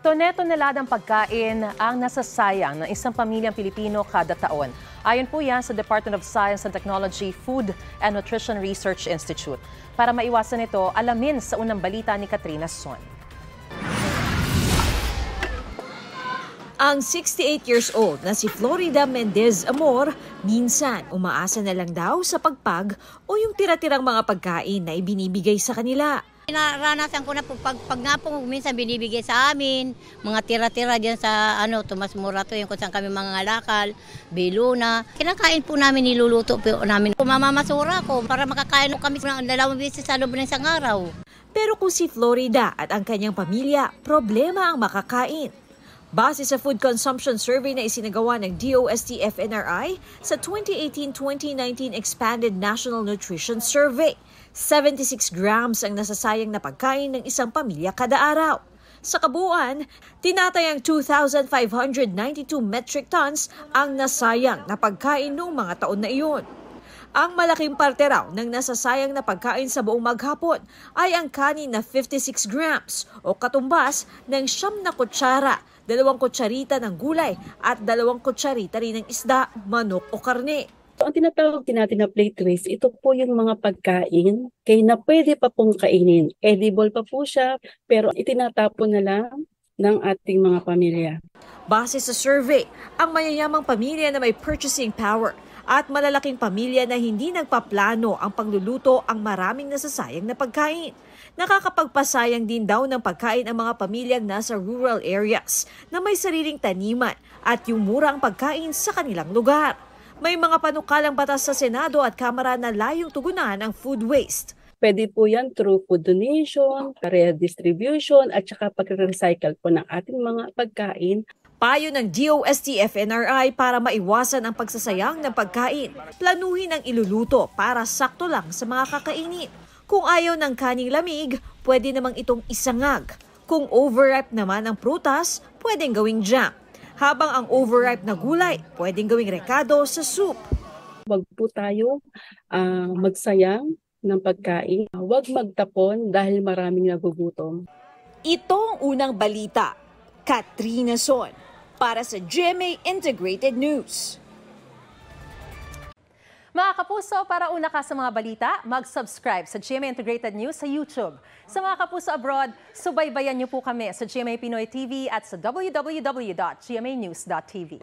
Tone-toneladang pagkain ang nasasayang ng isang pamilyang Pilipino kada taon. Ayon po yan sa Department of Science and Technology Food and Nutrition Research Institute. Para maiwasan ito, alamin sa unang balita ni Katrina Son. Ang 68 years old na si Florida Mendez Amor, minsan umaasa na lang daw sa pagpag o yung tira-tirang mga pagkain na ibinibigay sa kanila. Naranasan ko na pag nga po minsan binibigay sa amin, mga tira-tira diyan sa Tomas Morato, yung kung saan kami mga lakal, Beluna. Kinakain po namin, niluluto po namin. Mamamasura ko para makakain kami ng 2 beses sa loob ng isang araw. Pero kung si Florida at ang kanyang pamilya, problema ang makakain. Base sa food consumption survey na isinagawa ng DOST-FNRI sa 2018-2019 Expanded National Nutrition Survey, 76 grams ang nasasayang na pagkain ng isang pamilya kada araw. Sa kabuuan, tinatayang 2,592 metric tons ang nasayang na pagkain noong mga taon na iyon. Ang malaking parte raw ng nasasayang na pagkain sa buong maghapon ay ang kanin na 56 grams o katumbas ng 9 na kutsara, 2 kutsarita ng gulay at 2 kutsarita rin ng isda, manok o karne. Ang tinatawag natin na plate waste, ito po yung mga pagkain na pwede pa pong kainin. Edible pa po siya, pero itinatapon na lang ng ating mga pamilya. Base sa survey, ang mayayamang pamilya na may purchasing power at malalaking pamilya na hindi nagpaplano ang pagluluto ang maraming nasasayang na pagkain. Nakakapagpasayang din daw ng pagkain ang mga pamilyang nasa rural areas na may sariling taniman at yung mura ang pagkain sa kanilang lugar. May mga panukalang batas sa Senado at Kamara na layong tugunan ang food waste. Pwede po yan through food donation, redistribution at saka pag-recycle po ng ating mga pagkain. Payo ng DOST-FNRI para maiwasan ang pagsasayang ng pagkain. Planuhin ang iluluto para sakto lang sa mga kakainin. Kung ayaw ng kaning lamig, pwede namang itong isangag. Kung overripe naman ang prutas, pwedeng gawing jam. Habang ang overripe na gulay, pwedeng gawing rekado sa soup. Huwag po tayo magsayang ng pagkain. Huwag magtapon dahil maraming nagugutom. Ito ang unang balita. Katrina Son para sa GMA Integrated News. Mga kapuso, para una ka sa mga balita, mag-subscribe sa GMA Integrated News sa YouTube. Sa mga kapuso abroad, subaybayan niyo po kami sa GMA Pinoy TV at sa www.gmanews.tv.